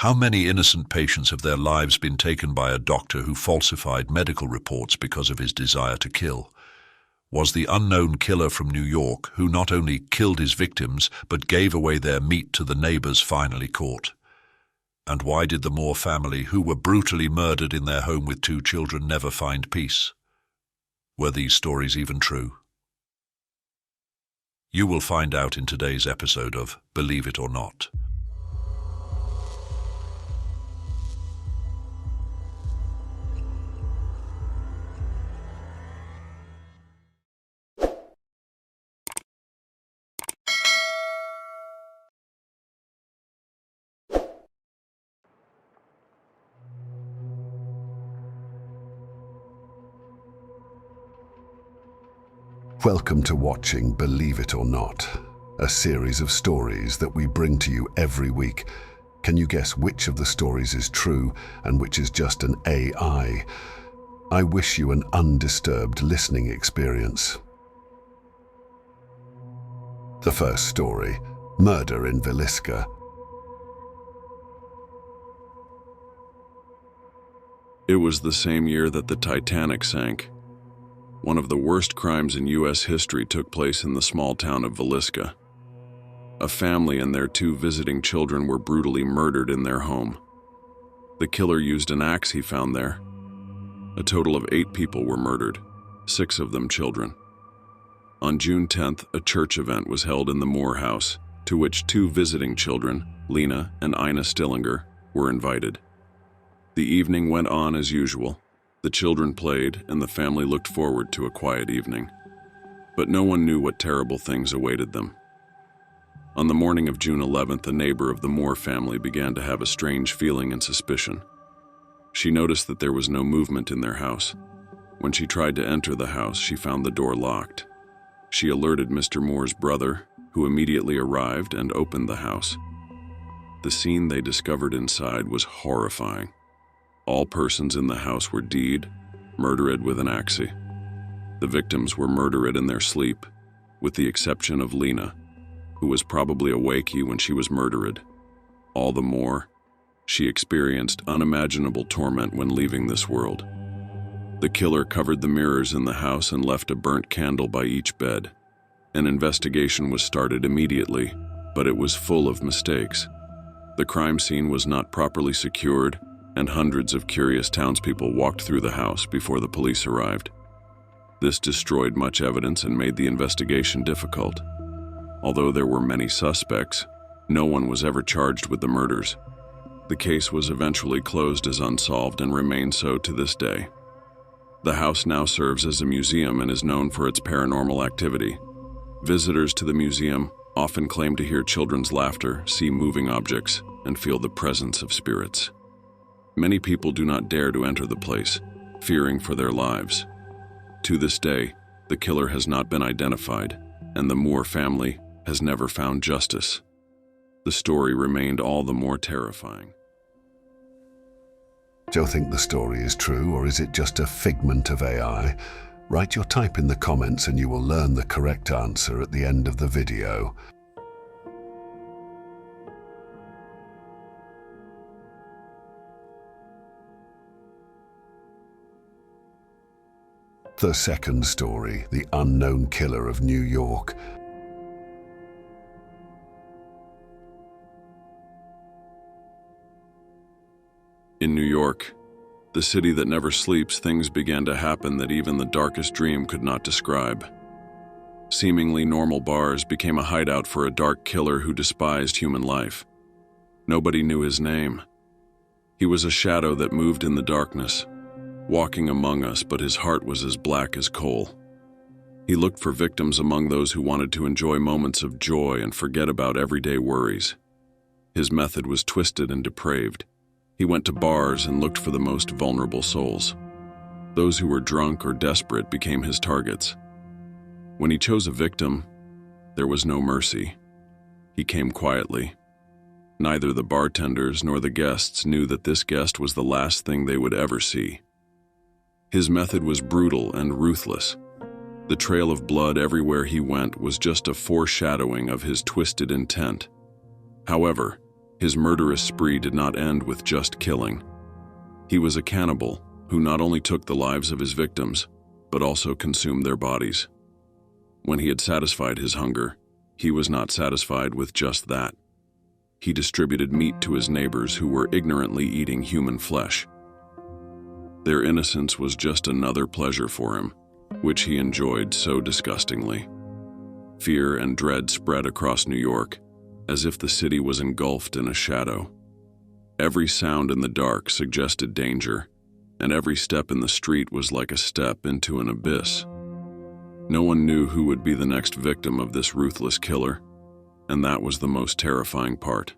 How many innocent patients have their lives been taken by a doctor who falsified medical reports because of his desire to kill? Was the unknown killer from New York, who not only killed his victims but gave away their meat to the neighbors, finally caught? And why did the Moore family, who were brutally murdered in their home with 2 children, never find peace? Were these stories even true? You will find out in today's episode of Believe It or Not. Welcome to watching Believe It or Not, a series of stories that we bring to you every week. Can you guess which of the stories is true and which is just an AI? I wish you an undisturbed listening experience. The first story, murder in Villisca. It was the same year that the Titanic sank. One of the worst crimes in U.S. history took place in the small town of Villisca. A family and their 2 visiting children were brutally murdered in their home. The killer used an axe he found there. A total of 8 people were murdered, 6 of them children. On June 10th, a church event was held in the Moore house, to which 2 visiting children, Lena and Ina Stillinger, were invited. The evening went on as usual. The children played, and the family looked forward to a quiet evening. But no one knew what terrible things awaited them. On the morning of June 11th, a neighbor of the Moore family began to have a strange feeling and suspicion. She noticed that there was no movement in their house. When she tried to enter the house, she found the door locked. She alerted Mr. Moore's brother, who immediately arrived and opened the house. The scene they discovered inside was horrifying. All persons in the house were dead, murdered with an axe. The victims were murdered in their sleep, with the exception of Lena, who was probably awake when she was murdered. All the more, she experienced unimaginable torment when leaving this world. The killer covered the mirrors in the house and left a burnt candle by each bed. An investigation was started immediately, but it was full of mistakes. The crime scene was not properly secured, and hundreds of curious townspeople walked through the house before the police arrived. This destroyed much evidence and made the investigation difficult. Although there were many suspects, no one was ever charged with the murders. The case was eventually closed as unsolved and remains so to this day. The house now serves as a museum and is known for its paranormal activity. Visitors to the museum often claim to hear children's laughter, see moving objects, and feel the presence of spirits. Many people do not dare to enter the place, fearing for their lives. To this day, the killer has not been identified, and the Moore family has never found justice. The story remained all the more terrifying. Do you think the story is true, or is it just a figment of AI? Write your type in the comments and you will learn the correct answer at the end of the video. The second story, the unknown killer of New York. In New York, the city that never sleeps, things began to happen that even the darkest dream could not describe. Seemingly normal bars became a hideout for a dark killer who despised human life. Nobody knew his name. He was a shadow that moved in the darkness, walking among us, but his heart was as black as coal. He looked for victims among those who wanted to enjoy moments of joy and forget about everyday worries. His method was twisted and depraved. He went to bars and looked for the most vulnerable souls. Those who were drunk or desperate became his targets. When he chose a victim, there was no mercy. He came quietly. Neither the bartenders nor the guests knew that this guest was the last thing they would ever see. His method was brutal and ruthless. The trail of blood everywhere he went was just a foreshadowing of his twisted intent. However, His murderous spree did not end with just killing. He was a cannibal who not only took the lives of his victims, but also consumed their bodies. When he had satisfied his hunger, he was not satisfied with just that. He distributed meat to his neighbors who were ignorantly eating human flesh. Their innocence was just another pleasure for him, which he enjoyed so disgustingly. Fear and dread spread across New York, as if the city was engulfed in a shadow. Every sound in the dark suggested danger, and every step in the street was like a step into an abyss. No one knew who would be the next victim of this ruthless killer, and that was the most terrifying part.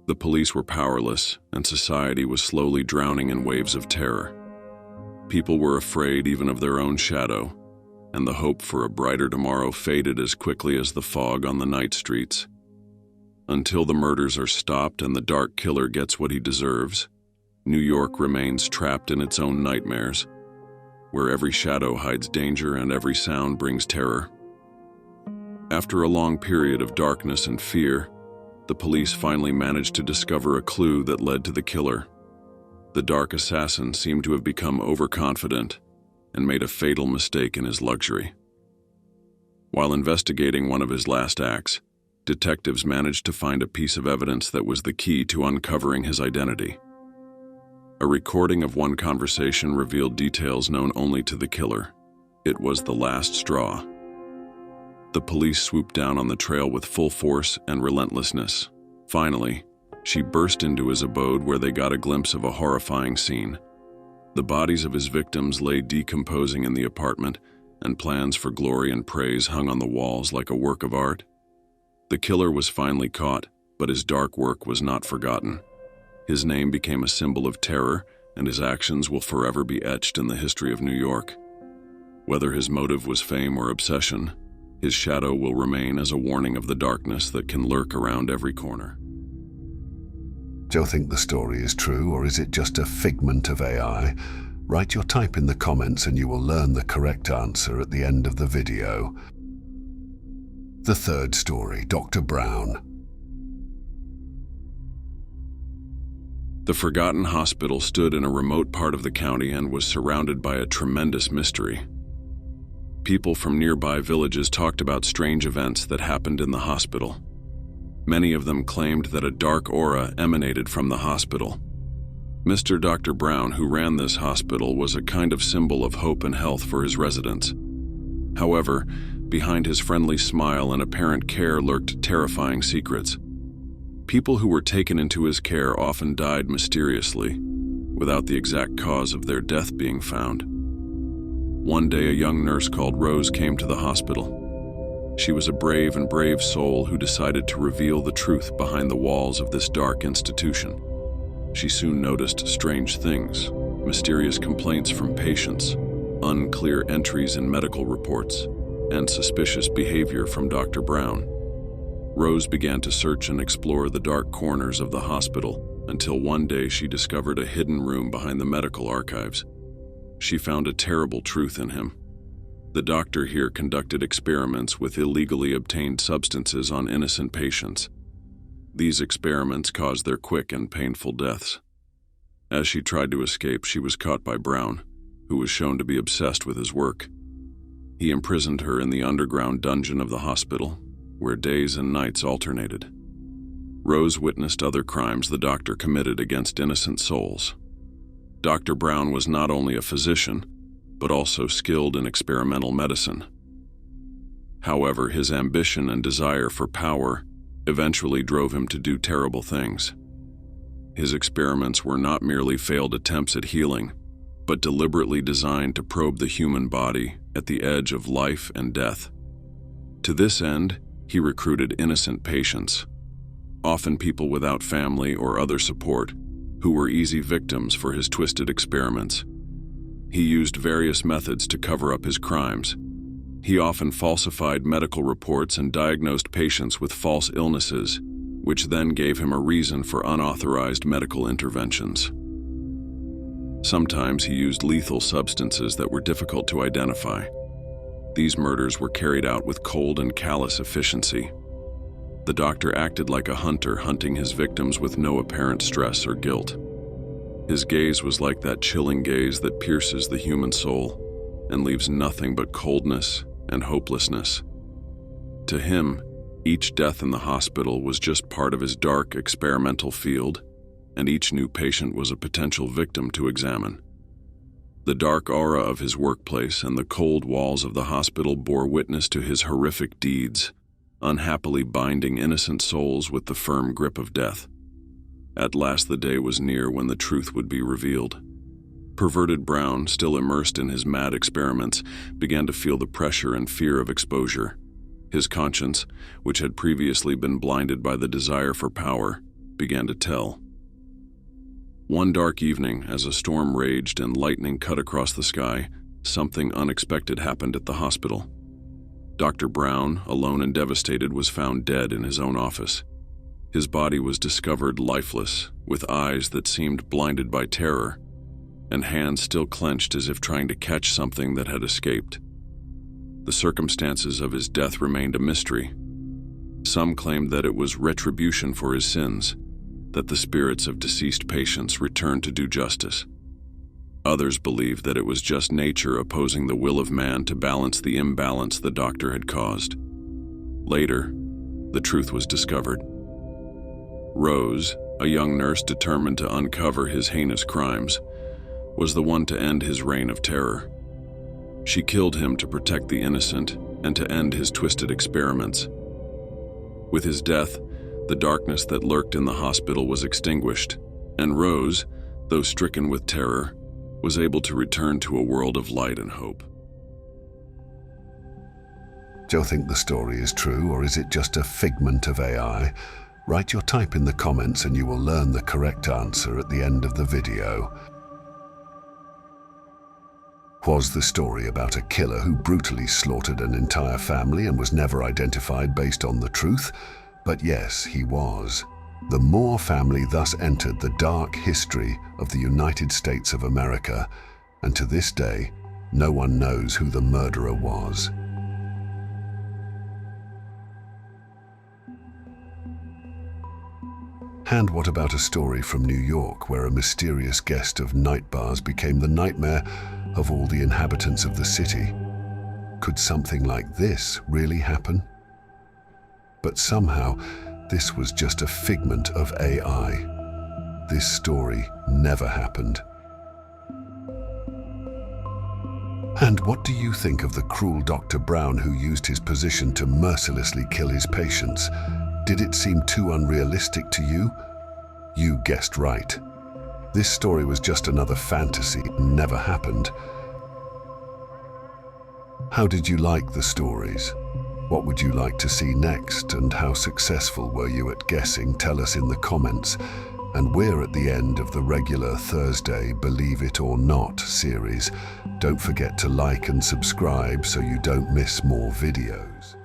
The police were powerless, and society was slowly drowning in waves of terror. People were afraid even of their own shadow, and the hope for a brighter tomorrow faded as quickly as the fog on the night streets. Until the murders are stopped and the dark killer gets what he deserves, New York remains trapped in its own nightmares, where every shadow hides danger and every sound brings terror. After a long period of darkness and fear, the police finally managed to discover a clue that led to the killer. The dark assassin seemed to have become overconfident and made a fatal mistake in his luxury. While investigating one of his last acts, detectives managed to find a piece of evidence that was the key to uncovering his identity. A recording of one conversation revealed details known only to the killer. It was the last straw. The police swooped down on the trail with full force and relentlessness. Finally, she burst into his abode where they got a glimpse of a horrifying scene. The bodies of his victims lay decomposing in the apartment, and plans for glory and praise hung on the walls like a work of art. The killer was finally caught, but his dark work was not forgotten. His name became a symbol of terror, and his actions will forever be etched in the history of New York. Whether his motive was fame or obsession, his shadow will remain as a warning of the darkness that can lurk around every corner. Do you think the story is true, or is it just a figment of AI? Write your type in the comments and you will learn the correct answer at the end of the video. The third story, Dr. Brown. The forgotten hospital stood in a remote part of the county and was surrounded by a tremendous mystery. People from nearby villages talked about strange events that happened in the hospital. Many of them claimed that a dark aura emanated from the hospital. Mr. Dr. Brown, who ran this hospital, was a kind of symbol of hope and health for his residents. However, behind his friendly smile and apparent care lurked terrifying secrets. People who were taken into his care often died mysteriously, without the exact cause of their death being found. One day, a young nurse called Rose came to the hospital. She was a brave soul who decided to reveal the truth behind the walls of this dark institution. She soon noticed strange things, mysterious complaints from patients, unclear entries in medical reports, and suspicious behavior from Dr. Brown. Rose began to search and explore the dark corners of the hospital until one day she discovered a hidden room behind the medical archives. She found a terrible truth in him. The doctor here conducted experiments with illegally obtained substances on innocent patients. These experiments caused their quick and painful deaths. As she tried to escape, she was caught by Brown, who was shown to be obsessed with his work. He imprisoned her in the underground dungeon of the hospital, where days and nights alternated. Rose witnessed other crimes the doctor committed against innocent souls. Dr. Brown was not only a physician, but also skilled in experimental medicine. However, his ambition and desire for power eventually drove him to do terrible things. His experiments were not merely failed attempts at healing, but deliberately designed to probe the human body at the edge of life and death. To this end, he recruited innocent patients, often people without family or other support, who were easy victims for his twisted experiments. He used various methods to cover up his crimes. He often falsified medical reports and diagnosed patients with false illnesses, which then gave him a reason for unauthorized medical interventions. Sometimes he used lethal substances that were difficult to identify. These murders were carried out with cold and callous efficiency. The doctor acted like a hunter hunting his victims with no apparent stress or guilt. His gaze was like that chilling gaze that pierces the human soul and leaves nothing but coldness and hopelessness. To him, each death in the hospital was just part of his dark experimental field, and each new patient was a potential victim to examine. The dark aura of his workplace and the cold walls of the hospital bore witness to his horrific deeds, unhappily binding innocent souls with the firm grip of death. At last the day was near when the truth would be revealed. Perverted Brown, still immersed in his mad experiments, began to feel the pressure and fear of exposure. His conscience, which had previously been blinded by the desire for power, began to tell. One dark evening, as a storm raged and lightning cut across the sky, something unexpected happened at the hospital. Dr. Brown, alone and devastated, was found dead in his own office. His body was discovered lifeless, with eyes that seemed blinded by terror, and hands still clenched as if trying to catch something that had escaped. The circumstances of his death remained a mystery. Some claimed that it was retribution for his sins, that the spirits of deceased patients returned to do justice. Others believed that it was just nature opposing the will of man to balance the imbalance the doctor had caused. Later, the truth was discovered. Rose, a young nurse determined to uncover his heinous crimes, was the one to end his reign of terror. She killed him to protect the innocent and to end his twisted experiments. With his death, the darkness that lurked in the hospital was extinguished, and Rose, though stricken with terror, was able to return to a world of light and hope. Do you think the story is true, or is it just a figment of AI? Write your type in the comments and you will learn the correct answer at the end of the video. Was the story about a killer who brutally slaughtered an entire family and was never identified based on the truth? But yes, he was. The Moore family thus entered the dark history of the United States of America, and to this day, no one knows who the murderer was. And what about a story from New York where a mysterious guest of night bars became the nightmare of all the inhabitants of the city? Could something like this really happen? But somehow, this was just a figment of AI. This story never happened. And what do you think of the cruel Dr. Brown who used his position to mercilessly kill his patients? Did it seem too unrealistic to you? You guessed right. This story was just another fantasy, never happened. How did you like the stories? What would you like to see next, and how successful were you at guessing? Tell us in the comments. And we're at the end of the regular Thursday Believe It or Not series. Don't forget to like and subscribe so you don't miss more videos.